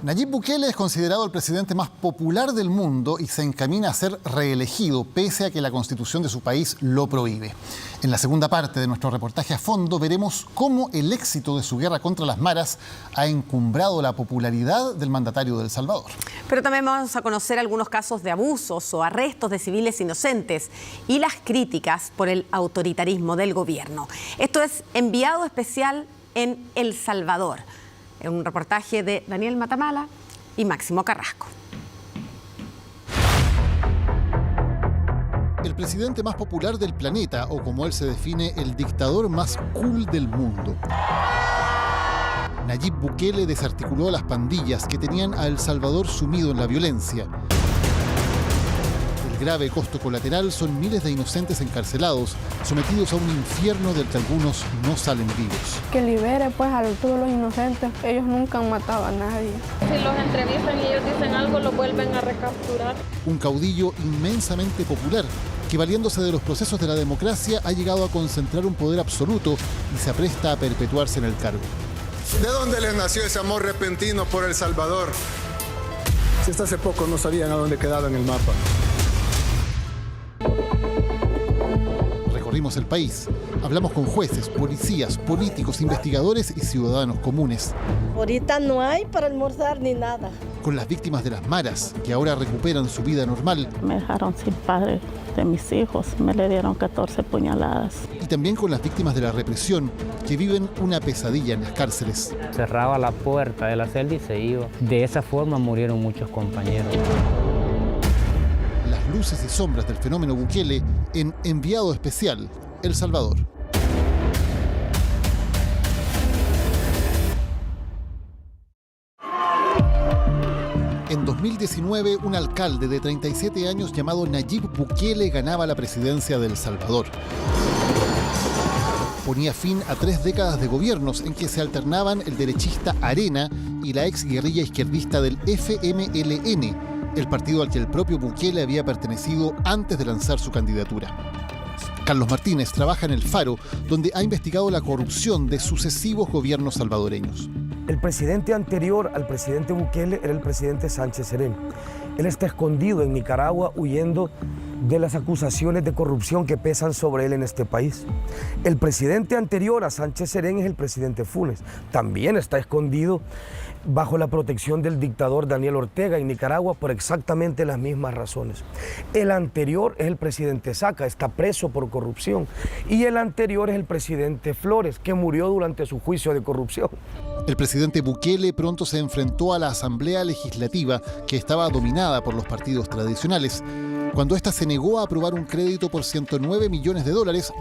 Nayib Bukele es considerado el presidente más popular del mundo y se encamina a ser reelegido, pese a que la Constitución de su país lo prohíbe. En la segunda parte de nuestro reportaje a fondo veremos cómo el éxito de su guerra contra las maras ha encumbrado la popularidad del mandatario de El Salvador. Pero también vamos a conocer algunos casos de abusos o arrestos de civiles inocentes y las críticas por el autoritarismo del gobierno. Esto es Enviado Especial en El Salvador. En un reportaje de Daniel Matamala y Máximo Carrasco. El presidente más popular del planeta, o como él se define, el dictador más cool del mundo. Nayib Bukele desarticuló a las pandillas que tenían a El Salvador sumido en la violencia. El grave costo colateral son miles de inocentes encarcelados, sometidos a un infierno del que algunos no salen vivos. Que libere pues a todos los inocentes, ellos nunca han matado a nadie. Si los entrevistan y ellos dicen algo, los vuelven a recapturar. Un caudillo inmensamente popular, que valiéndose de los procesos de la democracia ha llegado a concentrar un poder absoluto y se apresta a perpetuarse en el cargo. ¿De dónde les nació ese amor repentino por El Salvador? Si hasta hace poco no sabían a dónde quedaba en el mapa. Recorrimos el país, hablamos con jueces, policías, políticos, investigadores y ciudadanos comunes. Ahorita no hay para almorzar ni nada. Con las víctimas de las maras, que ahora recuperan su vida normal. Me dejaron sin padre de mis hijos, me le dieron 14 puñaladas. Y también con las víctimas de la represión, que viven una pesadilla en las cárceles. Cerraba la puerta de la celda y se iba. De esa forma murieron muchos compañeros. Las luces y sombras del fenómeno Bukele en Enviado Especial, El Salvador. En 2019, un alcalde de 37 años llamado Nayib Bukele ganaba la presidencia de El Salvador. Ponía fin a 3 décadas de gobiernos en que se alternaban el derechista Arena y la ex guerrilla izquierdista del FMLN, el partido al que el propio Bukele había pertenecido antes de lanzar su candidatura. Carlos Martínez trabaja en El Faro, donde ha investigado la corrupción de sucesivos gobiernos salvadoreños. El presidente anterior al presidente Bukele era el presidente Sánchez Serén. Él está escondido en Nicaragua huyendo de las acusaciones de corrupción que pesan sobre él en este país. El presidente anterior a Sánchez Serén es el presidente Funes. También está escondido bajo la protección del dictador Daniel Ortega en Nicaragua por exactamente las mismas razones. El anterior es el presidente Saca, está preso por corrupción. Y el anterior es el presidente Flores, que murió durante su juicio de corrupción. El presidente Bukele pronto se enfrentó a la Asamblea Legislativa, que estaba dominada por los partidos tradicionales. Cuando ésta se negó a aprobar un crédito por $109 millones,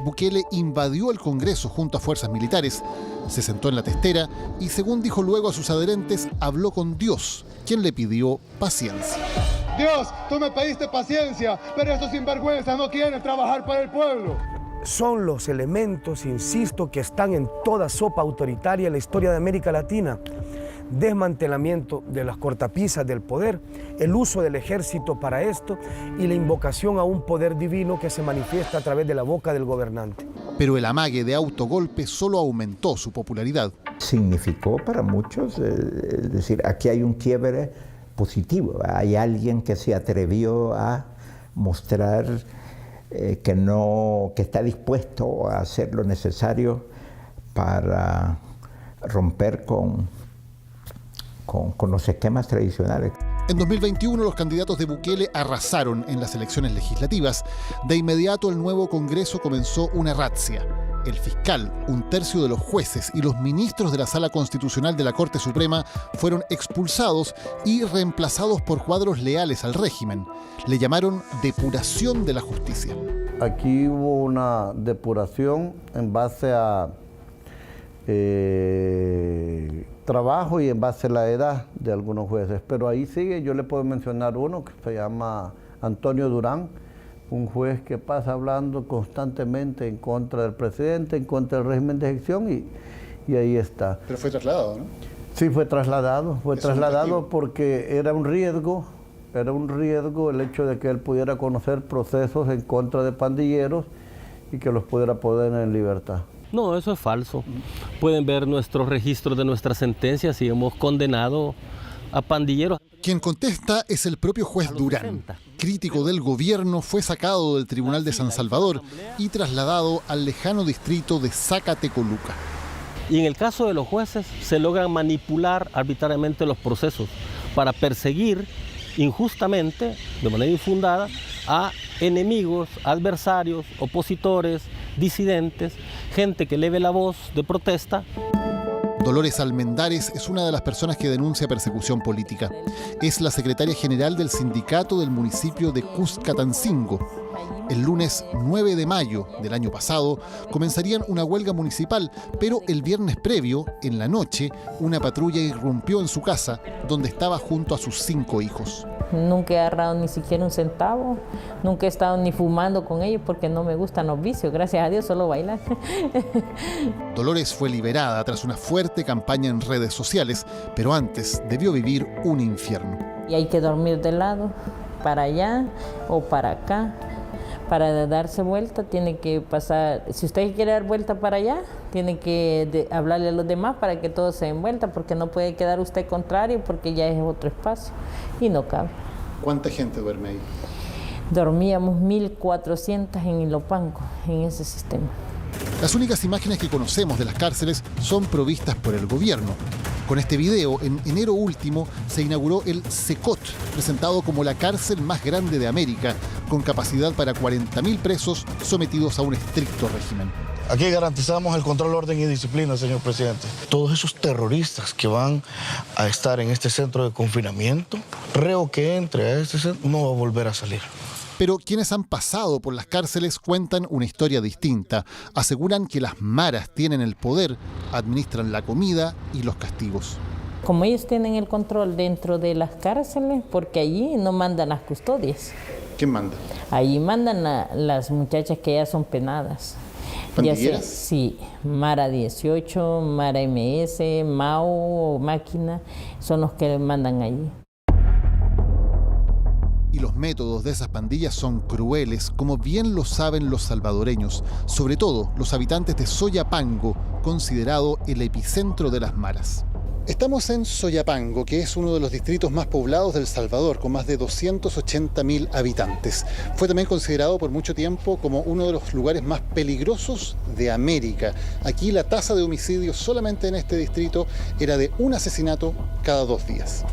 Bukele invadió el Congreso junto a fuerzas militares, se sentó en la testera y, según dijo luego a sus adherentes, habló con Dios, quien le pidió paciencia. Dios, tú me pediste paciencia, pero estos sinvergüenzas no quieren trabajar para el pueblo. Son los elementos, insisto, que están en toda sopa autoritaria en la historia de América Latina. Desmantelamiento de las cortapisas del poder, el uso del ejército para esto y la invocación a un poder divino que se manifiesta a través de la boca del gobernante. Pero el amague de autogolpe solo aumentó su popularidad. Significó para muchos, es decir, aquí hay un quiebre positivo. Hay alguien que se atrevió a mostrar que está dispuesto a hacer lo necesario para romper con los esquemas tradicionales. En 2021 los candidatos de Bukele arrasaron en las elecciones legislativas. De inmediato el nuevo Congreso comenzó una razzia. El fiscal, un tercio de los jueces y los ministros de la Sala Constitucional de la Corte Suprema fueron expulsados y reemplazados por cuadros leales al régimen. Le llamaron depuración de la justicia. Aquí hubo una depuración en base a trabajo y en base a la edad de algunos jueces. Pero ahí sigue, yo le puedo mencionar uno que se llama Antonio Durán, un juez que pasa hablando constantemente en contra del presidente, en contra del régimen de ejecución y ahí está. Pero fue trasladado, ¿no? Sí, fue trasladado porque era un riesgo el hecho de que él pudiera conocer procesos en contra de pandilleros y que los pudiera poner en libertad. No, eso es falso. Pueden ver nuestros registros de nuestras sentencias y hemos condenado a pandilleros. Quien contesta es el propio juez Durán. Crítico del gobierno, fue sacado del Tribunal de San Salvador y trasladado al lejano distrito de Zacatecoluca. Y en el caso de los jueces se logran manipular arbitrariamente los procesos para perseguir injustamente, de manera infundada, a enemigos, adversarios, opositores, disidentes, gente que eleve la voz de protesta. Dolores Almendares es una de las personas que denuncia persecución política. Es la secretaria general del sindicato del municipio de Cuscatancingo. El lunes 9 de mayo del año pasado comenzarían una huelga municipal, pero el viernes previo, en la noche, una patrulla irrumpió en su casa, donde estaba junto a sus 5 hijos. Nunca he agarrado ni siquiera un centavo, nunca he estado ni fumando con ellos porque no me gustan los vicios, gracias a Dios, solo bailar. Dolores fue liberada tras una fuerte campaña en redes sociales, pero antes debió vivir un infierno. Y hay que dormir de lado, para allá o para acá. Para darse vuelta tiene que pasar, si usted quiere dar vuelta para allá, tiene que hablarle a los demás para que todos se den vuelta, porque no puede quedar usted contrario porque ya es otro espacio y no cabe. ¿Cuánta gente duerme ahí? Dormíamos 1.400 en Ilopango, en ese sistema. Las únicas imágenes que conocemos de las cárceles son provistas por el gobierno. Con este video, en enero último, se inauguró el CECOT, presentado como la cárcel más grande de América, con capacidad para 40.000 presos sometidos a un estricto régimen. Aquí garantizamos el control, orden y disciplina, señor presidente. Todos esos terroristas que van a estar en este centro de confinamiento, reo que entre a este centro no va a volver a salir. Pero quienes han pasado por las cárceles cuentan una historia distinta. Aseguran que las maras tienen el poder, administran la comida y los castigos. Como ellos tienen el control dentro de las cárceles, porque allí no mandan las custodias. ¿Quién manda? Allí mandan las muchachas que ya son penadas. ¿Pandilleras? Sí, Mara 18, Mara MS, MAO, Máquina, son los que mandan allí. Y los métodos de esas pandillas son crueles, como bien lo saben los salvadoreños, sobre todo los habitantes de Soyapango, considerado el epicentro de las maras. Estamos en Soyapango, que es uno de los distritos más poblados del Salvador, con más de 280.000 habitantes. Fue también considerado por mucho tiempo como uno de los lugares más peligrosos de América. Aquí la tasa de homicidios solamente en este distrito era de un asesinato cada 2 días.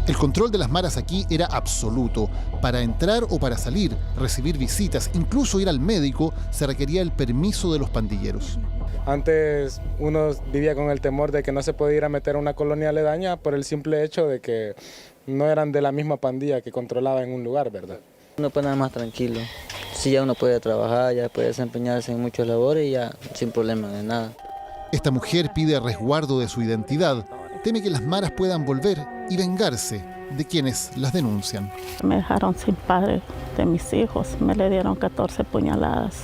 El control de las maras aquí era absoluto. Para entrar o para salir, recibir visitas, incluso ir al médico, se requería el permiso de los pandilleros. Antes uno vivía con el temor de que no se podía ir a meter a una colonia aledaña por el simple hecho de que no eran de la misma pandilla que controlaba en un lugar, ¿verdad? Uno puede nada más tranquilo. Si ya uno puede trabajar, ya puede desempeñarse en muchas labores y ya sin problema de nada. Esta mujer pide resguardo de su identidad. Teme que las maras puedan volver y vengarse de quienes las denuncian. Me dejaron sin padre de mis hijos, me le dieron 14 puñaladas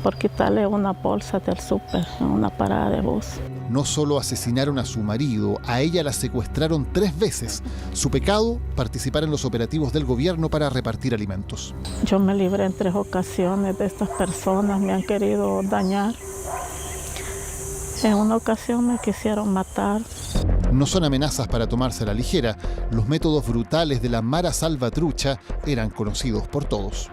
por quitarle una bolsa del súper en una parada de bus. No solo asesinaron a su marido, a ella la secuestraron 3 veces. Su pecado, participar en los operativos del gobierno para repartir alimentos. Yo me libré en 3 ocasiones de estas personas, me han querido dañar. En una ocasión me quisieron matar. No son amenazas para tomarse a la ligera. Los métodos brutales de la Mara Salvatrucha eran conocidos por todos.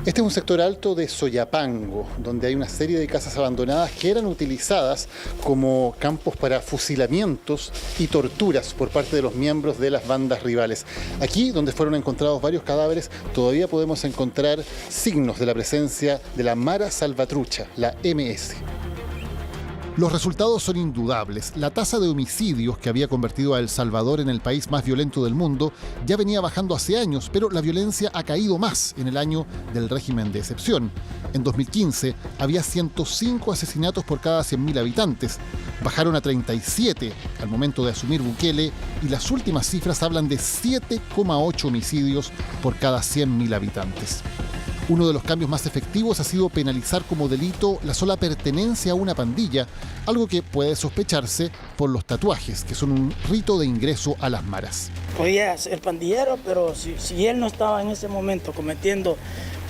Este es un sector alto de Soyapango, donde hay una serie de casas abandonadas que eran utilizadas como campos para fusilamientos y torturas por parte de los miembros de las bandas rivales. Aquí, donde fueron encontrados varios cadáveres, todavía podemos encontrar signos de la presencia de la Mara Salvatrucha, la MS. Los resultados son indudables. La tasa de homicidios que había convertido a El Salvador en el país más violento del mundo ya venía bajando hace años, pero la violencia ha caído más en el año del régimen de excepción. En 2015 había 105 asesinatos por cada 100.000 habitantes. Bajaron a 37 al momento de asumir Bukele y las últimas cifras hablan de 7,8 homicidios por cada 100.000 habitantes. Uno de los cambios más efectivos ha sido penalizar como delito la sola pertenencia a una pandilla, algo que puede sospecharse por los tatuajes, que son un rito de ingreso a las maras. Podía ser pandillero, pero si él no estaba en ese momento cometiendo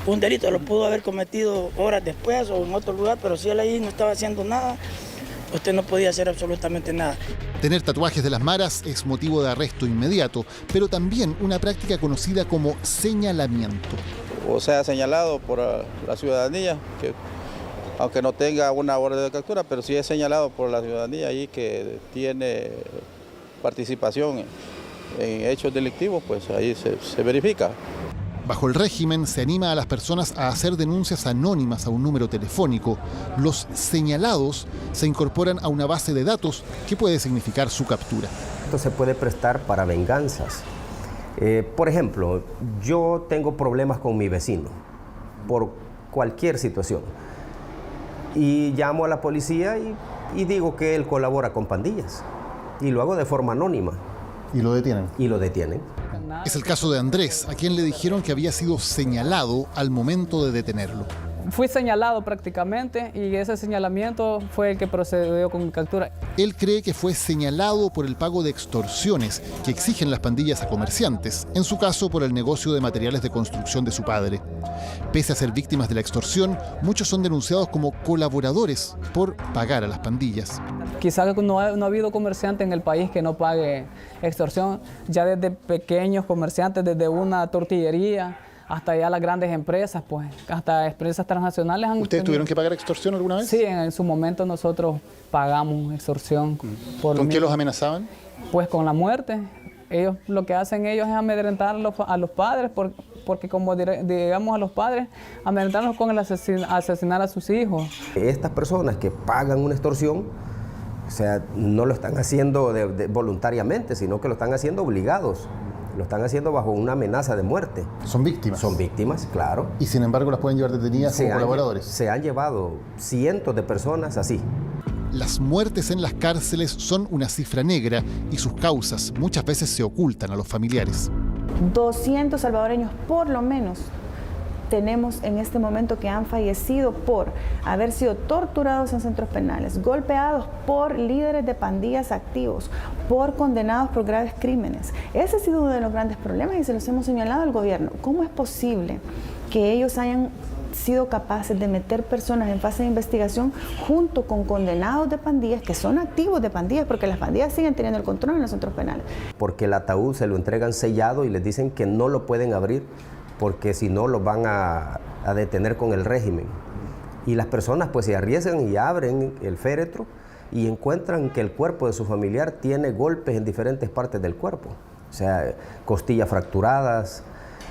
un delito, lo pudo haber cometido horas después o en otro lugar, pero si él ahí no estaba haciendo nada, usted no podía hacer absolutamente nada. Tener tatuajes de las maras es motivo de arresto inmediato, pero también una práctica conocida como señalamiento. O sea, señalado por la ciudadanía, que aunque no tenga una orden de captura, pero sí es señalado por la ciudadanía y que tiene participación en hechos delictivos, pues ahí se verifica. Bajo el régimen se anima a las personas a hacer denuncias anónimas a un número telefónico. Los señalados se incorporan a una base de datos que puede significar su captura. Esto se puede prestar para venganzas. Por ejemplo, yo tengo problemas con mi vecino por cualquier situación y llamo a la policía y digo que él colabora con pandillas y lo hago de forma anónima. ¿Y lo detienen? Y lo detienen. Es el caso de Andrés, a quien le dijeron que había sido señalado al momento de detenerlo. Fui señalado prácticamente y ese señalamiento fue el que procedió con mi captura. Él cree que fue señalado por el pago de extorsiones que exigen las pandillas a comerciantes, en su caso por el negocio de materiales de construcción de su padre. Pese a ser víctimas de la extorsión, muchos son denunciados como colaboradores por pagar a las pandillas. Quizás no ha habido comerciante en el país que no pague extorsión, ya desde pequeños comerciantes, desde una tortillería, hasta ya las grandes empresas, pues, hasta empresas transnacionales. ¿Ustedes tuvieron que pagar extorsión alguna vez? Sí, en su momento nosotros pagamos extorsión. ¿Con qué los amenazaban? Pues con la muerte. Ellos lo que hacen ellos es amedrentar a los padres, porque como digamos a los padres, amedrentarlos con el asesinar a sus hijos. Estas personas que pagan una extorsión, o sea, no lo están haciendo voluntariamente, sino que lo están haciendo obligados. Lo están haciendo bajo una amenaza de muerte. ¿Son víctimas? Son víctimas, claro. ¿Y sin embargo las pueden llevar detenidas como colaboradores? Se han llevado cientos de personas así. Las muertes en las cárceles son una cifra negra y sus causas muchas veces se ocultan a los familiares. 200 salvadoreños por lo menos tenemos en este momento que han fallecido por haber sido torturados en centros penales, golpeados por líderes de pandillas activos, por condenados por graves crímenes. Ese ha sido uno de los grandes problemas y se los hemos señalado al gobierno. ¿Cómo es posible que ellos hayan sido capaces de meter personas en fase de investigación junto con condenados de pandillas que son activos de pandillas, porque las pandillas siguen teniendo el control en los centros penales? Porque el ataúd se lo entregan sellado y les dicen que no lo pueden abrir porque si no los van a detener con el régimen. Y las personas pues se arriesgan y abren el féretro y encuentran que el cuerpo de su familiar tiene golpes en diferentes partes del cuerpo. O sea, costillas fracturadas,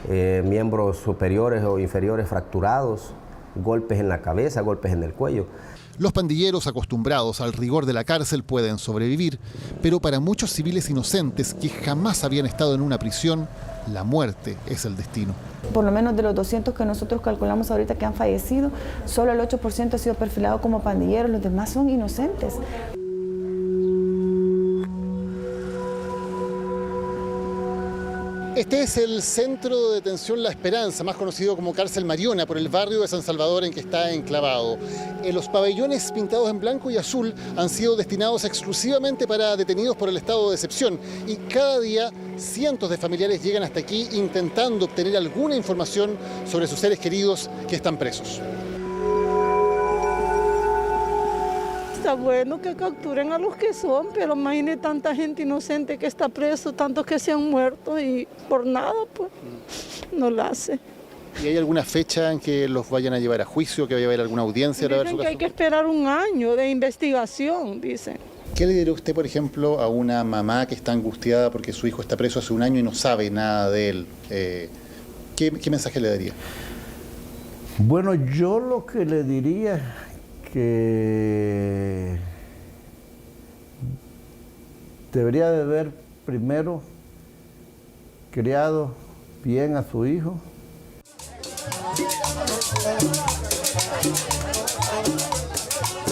miembros superiores o inferiores fracturados, golpes en la cabeza, golpes en el cuello. Los pandilleros acostumbrados al rigor de la cárcel pueden sobrevivir, pero para muchos civiles inocentes que jamás habían estado en una prisión, la muerte es el destino. Por lo menos de los 200 que nosotros calculamos ahorita que han fallecido, solo el 8% ha sido perfilado como pandilleros, los demás son inocentes. Este es el centro de detención La Esperanza, más conocido como Cárcel Mariona, por el barrio de San Salvador en que está enclavado. Los pabellones pintados en blanco y azul han sido destinados exclusivamente para detenidos por el estado de excepción y cada día cientos de familiares llegan hasta aquí intentando obtener alguna información sobre sus seres queridos que están presos. Está bueno que capturen a los que son, pero imagine tanta gente inocente que está preso, tantos que se han muerto y por nada, pues, no lo hace. ¿Y hay alguna fecha en que los vayan a llevar a juicio, que vaya a haber alguna audiencia? Dicen que hay que esperar un año de investigación, dicen. ¿Qué le diría usted, por ejemplo, a una mamá que está angustiada porque su hijo está preso hace un año y no sabe nada de él? ¿Qué mensaje le daría? Bueno, yo lo que le diría que debería de haber primero criado bien a su hijo.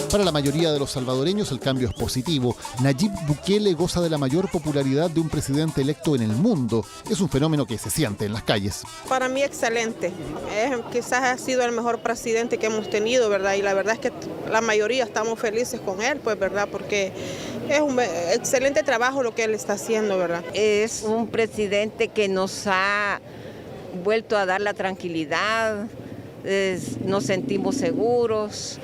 Para la mayoría de los salvadoreños el cambio es positivo. Nayib Bukele goza de la mayor popularidad de un presidente electo en el mundo. Es un fenómeno que se siente en las calles. Para mí excelente. Quizás ha sido el mejor presidente que hemos tenido, ¿verdad? Y la verdad es que la mayoría estamos felices con él, pues, ¿verdad? Porque es un excelente trabajo lo que él está haciendo, ¿verdad? Es un presidente que nos ha vuelto a dar la tranquilidad, nos sentimos seguros.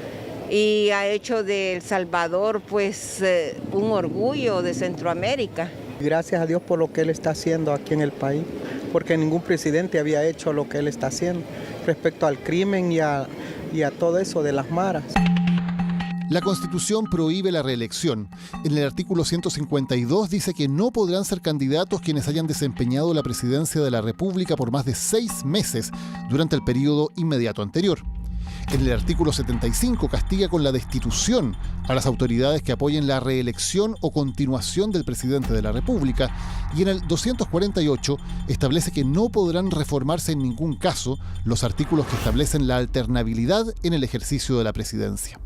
y ha hecho de El Salvador pues un orgullo de Centroamérica. Gracias a Dios por lo que él está haciendo aquí en el país, porque ningún presidente había hecho lo que él está haciendo respecto al crimen y a todo eso de las maras. La Constitución prohíbe la reelección. En el artículo 152 dice que no podrán ser candidatos quienes hayan desempeñado la presidencia de la República por más de 6 meses durante el periodo inmediato anterior. En el artículo 75 castiga con la destitución a las autoridades que apoyen la reelección o continuación del presidente de la República, y en el 248 establece que no podrán reformarse en ningún caso los artículos que establecen la alternabilidad en el ejercicio de la presidencia.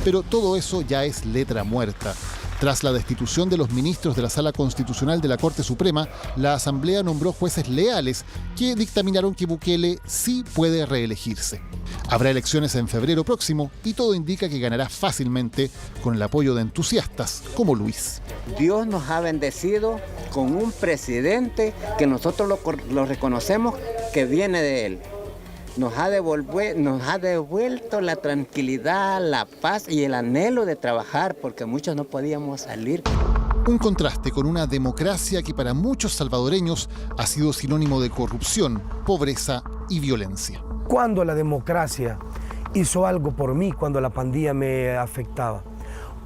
Pero todo eso ya es letra muerta. Tras la destitución de los ministros de la Sala Constitucional de la Corte Suprema, la Asamblea nombró jueces leales que dictaminaron que Bukele sí puede reelegirse. Habrá elecciones en febrero próximo y todo indica que ganará fácilmente con el apoyo de entusiastas como Luis. Dios nos ha bendecido con un presidente que nosotros lo reconocemos que viene de él. Nos ha devuelto la tranquilidad, la paz y el anhelo de trabajar, porque muchos no podíamos salir. Un contraste con una democracia que para muchos salvadoreños ha sido sinónimo de corrupción, pobreza y violencia. Cuando la democracia hizo algo por mí cuando la pandilla me afectaba,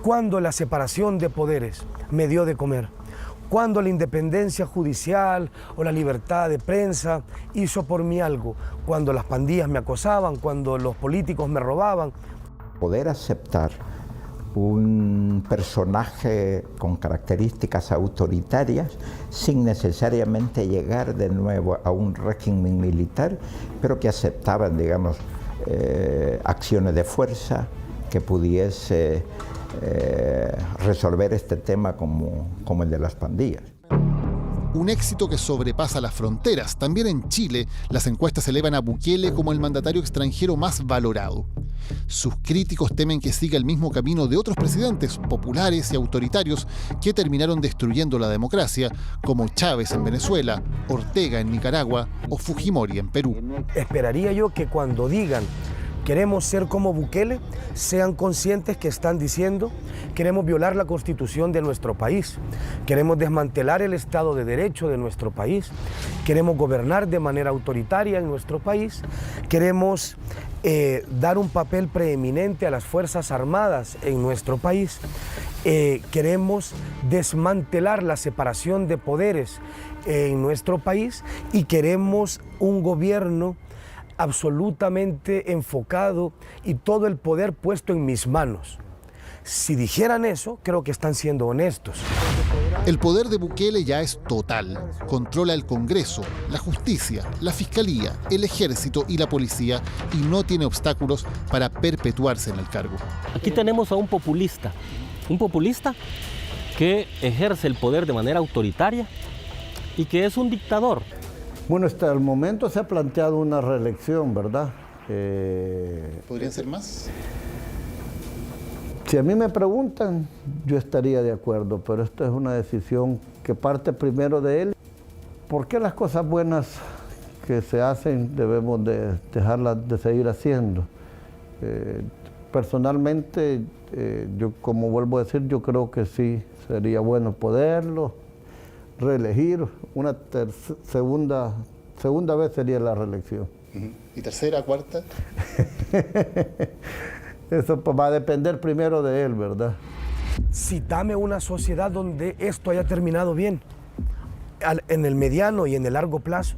cuando la separación de poderes me dio de comer, cuando la independencia judicial o la libertad de prensa hizo por mí algo, cuando las pandillas me acosaban, cuando los políticos me robaban. Poder aceptar un personaje con características autoritarias sin necesariamente llegar de nuevo a un régimen militar, pero que aceptaban, digamos, acciones de fuerza que pudiese resolver este tema como el de las pandillas. Un éxito que sobrepasa las fronteras. También en Chile, las encuestas elevan a Bukele como el mandatario extranjero más valorado. Sus críticos temen que siga el mismo camino de otros presidentes populares y autoritarios que terminaron destruyendo la democracia, como Chávez en Venezuela, Ortega en Nicaragua o Fujimori en Perú. Esperaría yo que cuando digan queremos ser como Bukele, sean conscientes que están diciendo queremos violar la Constitución de nuestro país, queremos desmantelar el Estado de Derecho de nuestro país, queremos gobernar de manera autoritaria en nuestro país, queremos dar un papel preeminente a las Fuerzas Armadas en nuestro país, queremos desmantelar la separación de poderes en nuestro país y queremos un gobierno absolutamente enfocado y todo el poder puesto en mis manos. Si dijeran eso, creo que están siendo honestos. El poder de Bukele ya es total. Controla el Congreso, la justicia, la fiscalía, el ejército y la policía y no tiene obstáculos para perpetuarse en el cargo. Aquí tenemos a un populista que ejerce el poder de manera autoritaria y que es un dictador. Bueno, hasta el momento se ha planteado una reelección, ¿verdad? ¿Podrían ser más? Si a mí me preguntan, yo estaría de acuerdo, pero esto es una decisión que parte primero de él. ¿Por qué las cosas buenas que se hacen debemos de dejarlas de seguir haciendo? Personalmente, yo como vuelvo a decir, yo creo que sí sería bueno poderlo reelegir. Una segunda vez sería la reelección. ¿Y tercera, cuarta? Eso va a depender primero de él, ¿verdad? Cítame una sociedad donde esto haya terminado bien. En el mediano y en el largo plazo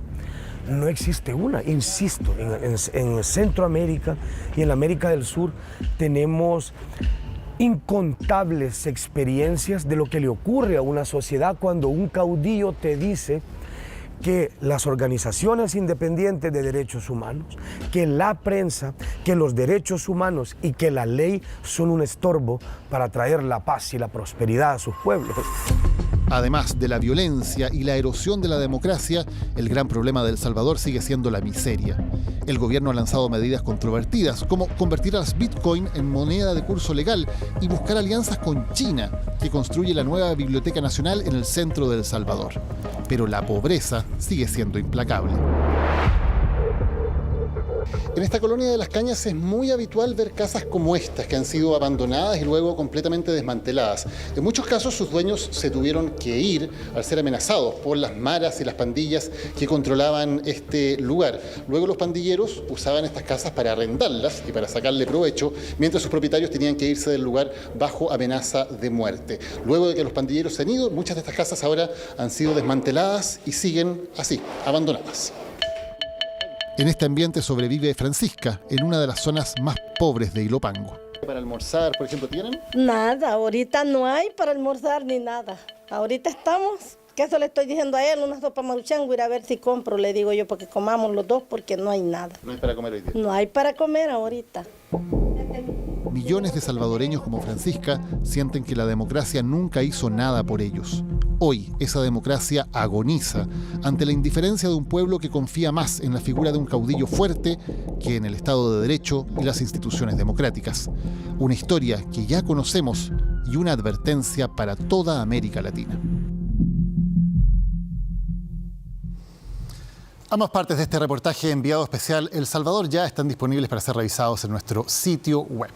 no existe una. Insisto, en Centroamérica y en América del Sur tenemos incontables experiencias de lo que le ocurre a una sociedad cuando un caudillo te dice que las organizaciones independientes de derechos humanos, que la prensa, que los derechos humanos y que la ley son un estorbo para traer la paz y la prosperidad a sus pueblos. Además de la violencia y la erosión de la democracia, el gran problema de El Salvador sigue siendo la miseria. El gobierno ha lanzado medidas controvertidas, como convertir las Bitcoin en moneda de curso legal y buscar alianzas con China, que construye la nueva Biblioteca Nacional en el centro de El Salvador. Pero la pobreza sigue siendo implacable. En esta colonia de Las Cañas es muy habitual ver casas como estas, que han sido abandonadas y luego completamente desmanteladas. En muchos casos sus dueños se tuvieron que ir al ser amenazados por las maras y las pandillas que controlaban este lugar. Luego los pandilleros usaban estas casas para arrendarlas y para sacarle provecho, mientras sus propietarios tenían que irse del lugar bajo amenaza de muerte. Luego de que los pandilleros se han ido, muchas de estas casas ahora han sido desmanteladas y siguen así, abandonadas. En este ambiente sobrevive Francisca, en una de las zonas más pobres de Ilopango. ¿Para almorzar, por ejemplo, tienen? Nada, ahorita no hay para almorzar ni nada. Ahorita estamos, que eso le estoy diciendo a él, una sopa maruchan, voy a ir a ver si compro, le digo yo, porque comamos los dos, porque no hay nada. No hay para comer hoy día. No hay para comer ahorita. Millones de salvadoreños como Francisca sienten que la democracia nunca hizo nada por ellos. Hoy, esa democracia agoniza ante la indiferencia de un pueblo que confía más en la figura de un caudillo fuerte que en el Estado de Derecho y las instituciones democráticas. Una historia que ya conocemos y una advertencia para toda América Latina. Ambas partes de este reportaje enviado especial El Salvador ya están disponibles para ser revisados en nuestro sitio web.